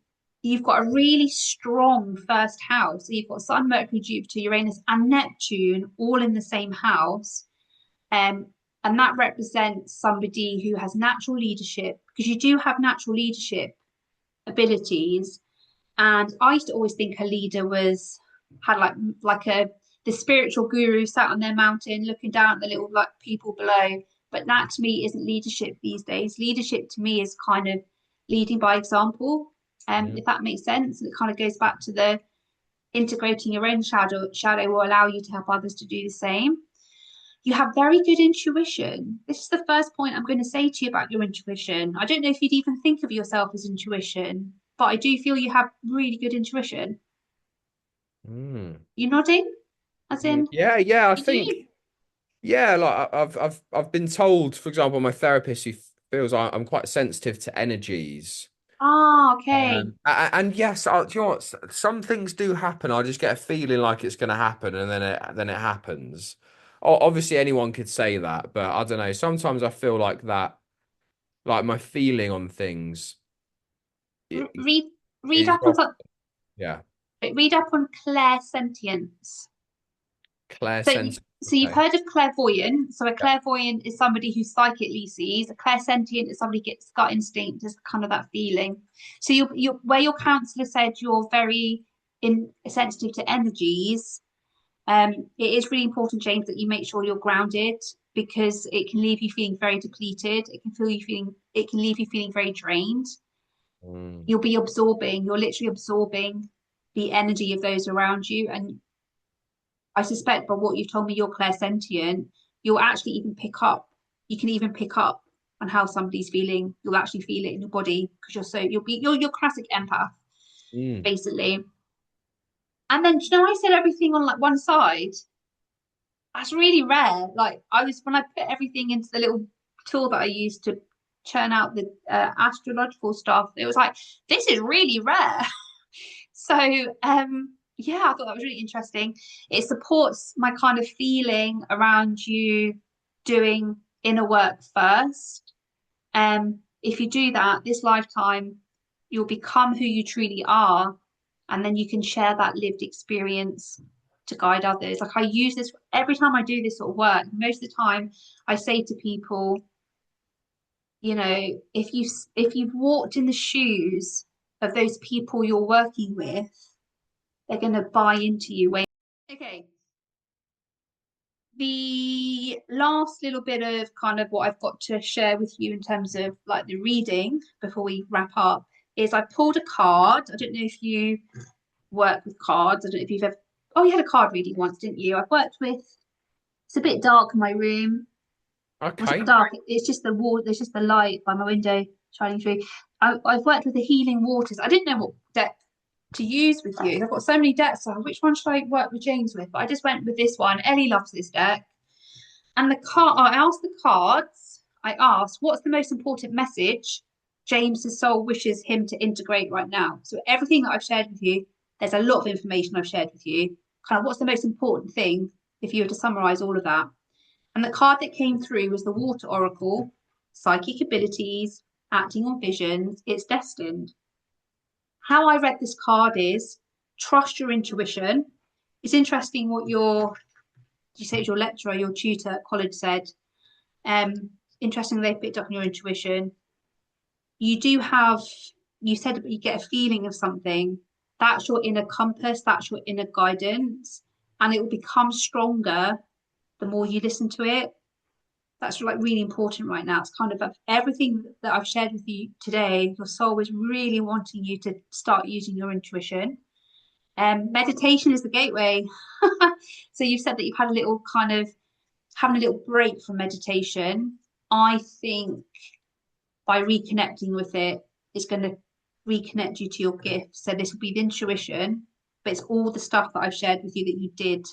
you've got a really strong first house. So you've got Sun, Mercury, Jupiter, Uranus, and Neptune all in the same house. Um, and that represents somebody who has natural leadership, because you do have natural leadership abilities. And I used to always think a leader was had like a the spiritual guru sat on their mountain looking down at the little like people below. But that to me isn't leadership these days. Leadership to me is kind of leading by example. Mm. If that makes sense. And it kind of goes back to the integrating your own shadow will allow you to help others to do the same. You have very good intuition. This is the first point I'm going to say to you about your intuition. I don't know if you'd even think of yourself as intuition, but I do feel you have really good intuition. Mm. You nodding? As in, Yeah, yeah, I you do? think yeah, like I've been told, for example, my therapist who feels I'm quite sensitive to energies. Ah, okay. And yes, do you know what? Some things do happen. I just get a feeling like it's going to happen, and then it happens. Obviously, anyone could say that, but I don't know. Sometimes I feel like that, like my feeling on things i- Read read is up on off. some, Yeah, read up on clairsentience. Claire So, sense. so you've Okay. heard of clairvoyant. So a Yeah. clairvoyant is somebody who psychically sees. A clairsentient is somebody who gets gut instinct, just kind of that feeling. So you where your counselor said you're very sensitive to energies. It is really important, James, that you make sure you're grounded because it can leave you feeling very depleted. It can leave you feeling very drained. Mm, You're literally absorbing the energy of those around you, and I suspect by what you've told me, you're clairsentient. You'll actually even pick up. You can even pick up on how somebody's feeling. You'll actually feel it in your body because you're classic empath mm. basically. And then you know I said everything on like one side. That's really rare. Like I was when I put everything into the little tool that I used to churn out the astrological stuff. It was like this is really rare. So yeah, I thought that was really interesting. It supports my kind of feeling around you doing inner work first. If you do that this lifetime, you'll become who you truly are, and then you can share that lived experience to guide others. Like I use this every time I do this sort of work. Most of the time, I say to people, you know, if you've walked in the shoes of those people you're working with, they're going to buy into you. Okay, the last little bit of kind of what I've got to share with you in terms of like the reading before we wrap up is I pulled a card. I don't know if you work with cards. I don't know if you've ever. Oh, you had a card reading once, didn't you? I've worked with. It's a bit dark in my room. Well, it's not Okay. dark. It's just the wall. There's just the light by my window shining through. I've worked with the healing waters. I didn't know what deck to use with you. I've got so many decks. So which one should I work with James with? But I just went with this one. Ellie loves this deck. And the card, I asked the cards, I asked, what's the most important message James's soul wishes him to integrate right now? So everything that I've shared with you, there's a lot of information I've shared with you. Kind of what's the most important thing if you were to summarize all of that? And the card that came through was the Water Oracle, psychic abilities, acting on visions, it's destined. How I read this card is trust your intuition. It's interesting what your you say it was your lecturer, your tutor at college said, um, interestingly, they picked up on your intuition. You do have, you said you get a feeling of something. That's your inner compass, that's your inner guidance, and it will become stronger the more you listen to it. That's like really important right now. It's kind of everything that I've shared with you today. Your soul is really wanting you to start using your intuition. Meditation is the gateway. So you've said that you've had a little kind of having a little break from meditation. I think by reconnecting with it, it's going to reconnect you to your gift. So this will be the intuition, but it's all the stuff that I've shared with you that you did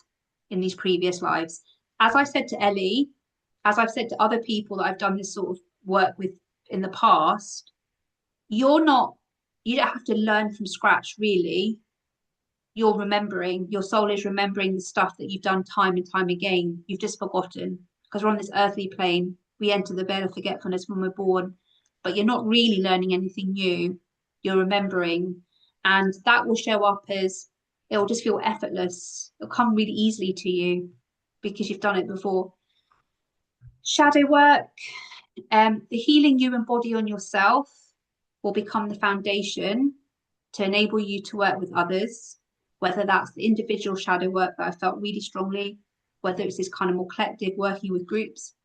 in these previous lives. As I said to Ellie, as I've said to other people that I've done this sort of work with in the past, you don't have to learn from scratch, really. You're remembering, your soul is remembering the stuff that you've done time and time again. You've just forgotten because we're on this earthly plane. We enter the veil of forgetfulness when we're born, but you're not really learning anything new. You're remembering, and that will show up as it will just feel effortless. It'll come really easily to you because you've done it before. Shadow work, the healing you embody on yourself will become the foundation to enable you to work with others, whether that's the individual shadow work that I felt really strongly, whether it's this kind of more collective working with groups.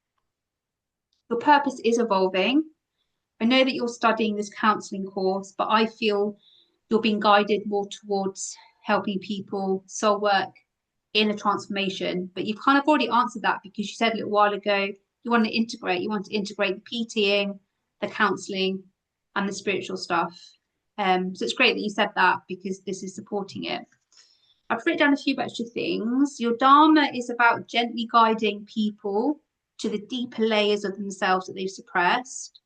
Your purpose is evolving. I know that you're studying this counselling course, but I feel you're being guided more towards helping people soul work in a transformation. But you've kind of already answered that because you said a little while ago you want to integrate the PTing, the counselling, and the spiritual stuff. So it's great that you said that because this is supporting it. I've written down a few extra things. Your Dharma is about gently guiding people to the deeper layers of themselves that they've suppressed.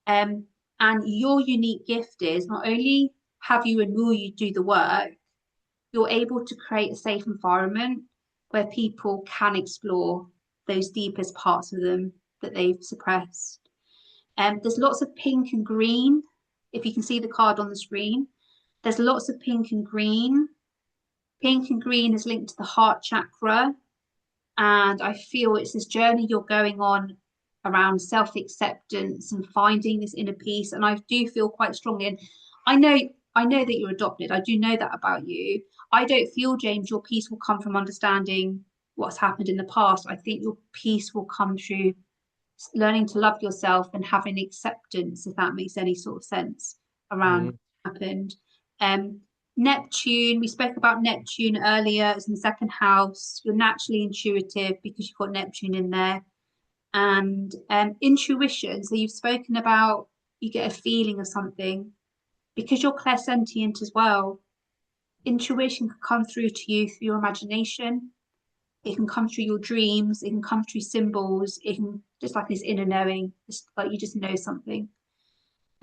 And your unique gift is not only have you and will you do the work, you're able to create a safe environment where people can explore those deepest parts of them that they've suppressed. There's lots of pink and green. If you can see the card on the screen, there's lots of pink and green. Pink and green is linked to the heart chakra. And I feel it's this journey you're going on around self-acceptance and finding this inner peace. And I do feel quite strongly, and I know that you're adopted. I do know that about you. I don't feel, James, your peace will come from understanding what's happened in the past. I think your peace will come through learning to love yourself and having acceptance, if that makes any sort of sense, around what happened. Neptune, we spoke about Neptune earlier. It's in the second house. You're naturally intuitive because you've got Neptune in there. And intuition, so you've spoken about you get a feeling of something because you're clairsentient as well. Intuition can come through to you through your imagination. It can come through your dreams. It can come through symbols. It can just like this inner knowing, just like you just know something.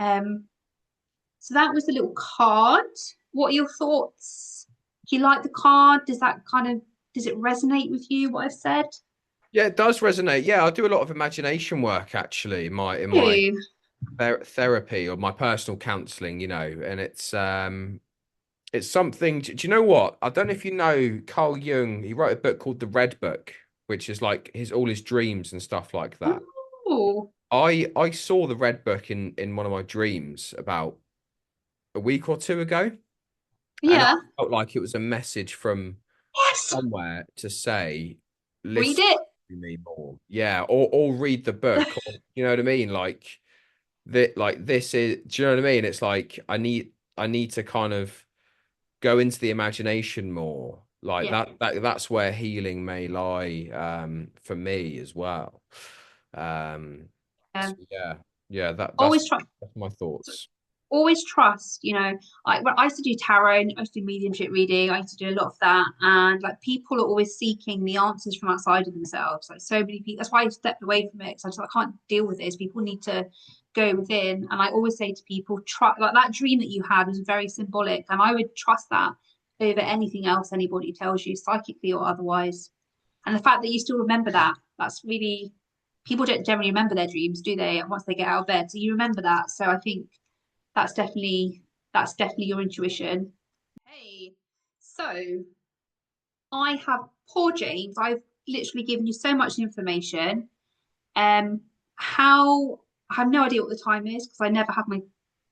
So that was the little card. What are your thoughts? Do you like the card? Does it resonate with you, what I've said? Yeah, it does resonate. Yeah, I do a lot of imagination work actually in my therapy or my personal counseling, and it's something. Do you know what? I don't know if you know Carl Jung. He wrote a book called The Red Book, which is like all his dreams and stuff like that. Oh, I saw the Red Book in one of my dreams about a week or two ago, and I yeah. felt like it was a message from Yes. somewhere to say, Read listen it. to me more. Yeah, or read the book. Or, you know what I mean? Like that, like this is. Do you know what I mean? It's like I need to kind of go into the imagination more. Like Yeah. that's where healing may lie for me as well. So yeah, Always try. that's my thoughts. Always trust, I used to do tarot and I used to do mediumship reading. I used to do a lot of that. And like people are always seeking the answers from outside of themselves. Like so many people, that's why I stepped away from it. Because I can't deal with this. People need to go within. And I always say to people, try like that dream that you had was very symbolic. And I would trust that over anything else anybody tells you, psychically or otherwise. And the fact that you still remember that's really people don't generally remember their dreams, do they? Once they get out of bed. So you remember that. So I think that's definitely your intuition. Hey, so I have poor James. I've literally given you so much information. How I have no idea what the time is because I never have my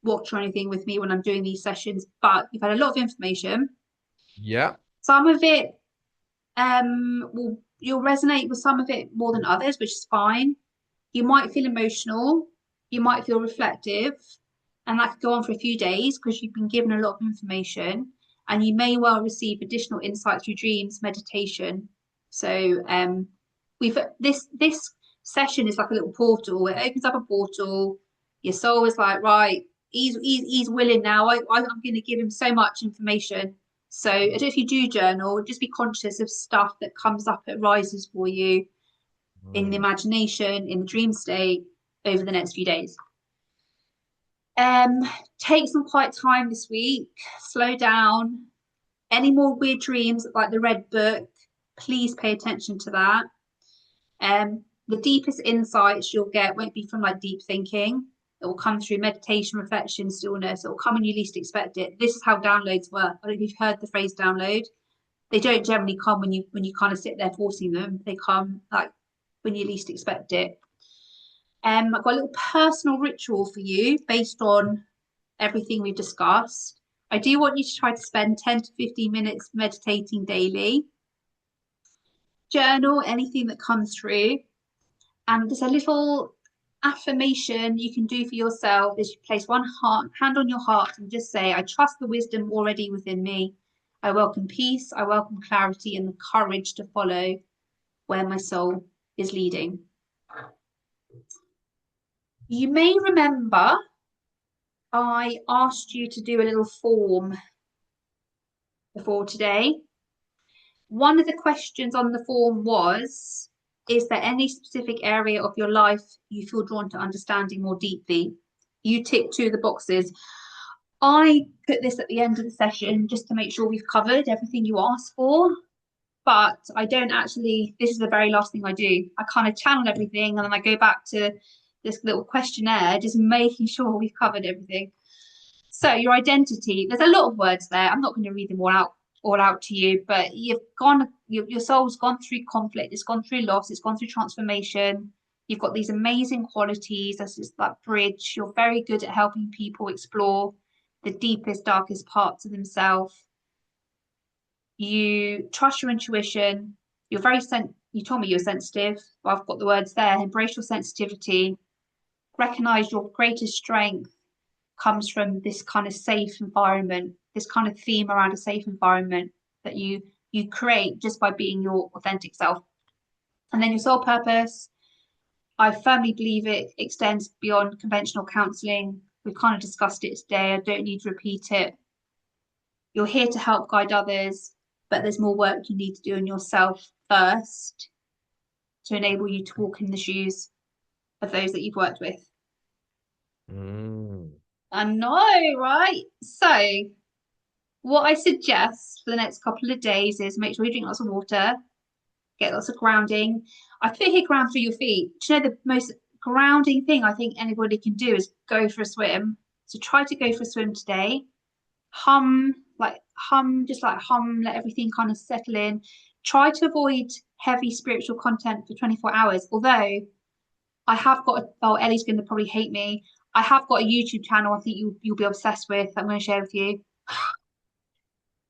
watch or anything with me when I'm doing these sessions, but you've had a lot of information. Yeah. Some of it will you'll resonate with some of it more than others, which is fine. You might feel emotional, you might feel reflective, and that could go on for a few days because you've been given a lot of information, and you may well receive additional insights through dreams, meditation. So we've this session is like a little portal. It opens up a portal. Your soul is like, right, he's willing now. I'm going to give him so much information. So I don't know if you do journal, just be conscious of stuff that comes up, it rises for you in the imagination, in the dream state over the next few days. Take some quiet time this week, slow down. Any more weird dreams like the red book, please pay attention to that. The deepest insights you'll get won't be from like deep thinking. It will come through meditation, reflection, stillness. It will come when you least expect it. This is how downloads work. I don't know if you've heard the phrase download. They don't generally come when you kind of sit there forcing them. They come like when you least expect it. I've got a little personal ritual for you based on everything we've discussed. I do want you to try to spend 10 to 15 minutes meditating daily. Journal anything that comes through. And there's a little affirmation you can do for yourself is you place one hand on your heart and just say, I trust the wisdom already within me. I welcome peace, I welcome clarity and the courage to follow where my soul is leading. You may remember I asked you to do a little form before today. One of the questions on the form was, is there any specific area of your life you feel drawn to understanding more deeply? You tick 2 of the boxes. I put this at the end of the session just to make sure we've covered everything you asked for, but I don't actually, this is the very last thing I do. I kind of channel everything and then I go back to this little questionnaire, just making sure we've covered everything. So your identity, there's a lot of words there. I'm not going to read them all out to you, but your soul's gone through conflict, it's gone through loss, it's gone through transformation. You've got these amazing qualities as just that bridge. You're very good at helping people explore the deepest, darkest parts of themselves. You trust your intuition. You're very you told me you're sensitive. Well, I've got the words there. Embrace your sensitivity. Recognize your greatest strength comes from this kind of safe environment, this kind of theme around a safe environment that you create just by being your authentic self. And then your soul purpose, I firmly believe it extends beyond conventional counseling. We've kind of discussed it today. I don't need to repeat it. You're here to help guide others, but there's more work you need to do on yourself first to enable you to walk in the shoes of those that you've worked with. I know, right? So what I suggest for the next couple of days is make sure you drink lots of water, get lots of grounding. I put here ground through your feet. Do you know the most grounding thing I think anybody can do is go for a swim. So try to go for a swim today. Just like hum, let everything kind of settle in. Try to avoid heavy spiritual content for 24 hours. Although I have got, Ellie's going to probably hate me. I have got a YouTube channel I think you'll be obsessed with. I'm going to share with you.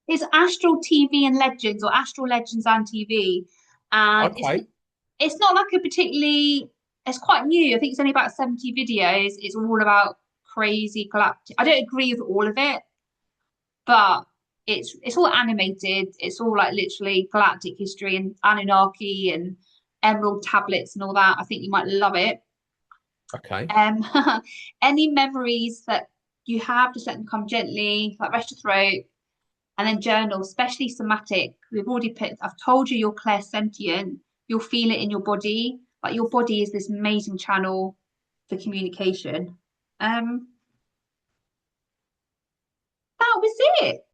It's Astral TV and Legends, or Astral Legends and TV. And Okay. it's not like a particularly, it's quite new. I think it's only about 70 videos. It's all about crazy galactic. I don't agree with all of it, but it's all animated. It's all like literally galactic history and Annunaki and emerald tablets and all that. I think you might love it. Okay. Any memories that you have, just let them come gently, like rest your throat, and then journal, especially somatic. I've told you you're clairsentient. You'll feel it in your body. Like your body is this amazing channel for communication. That was it.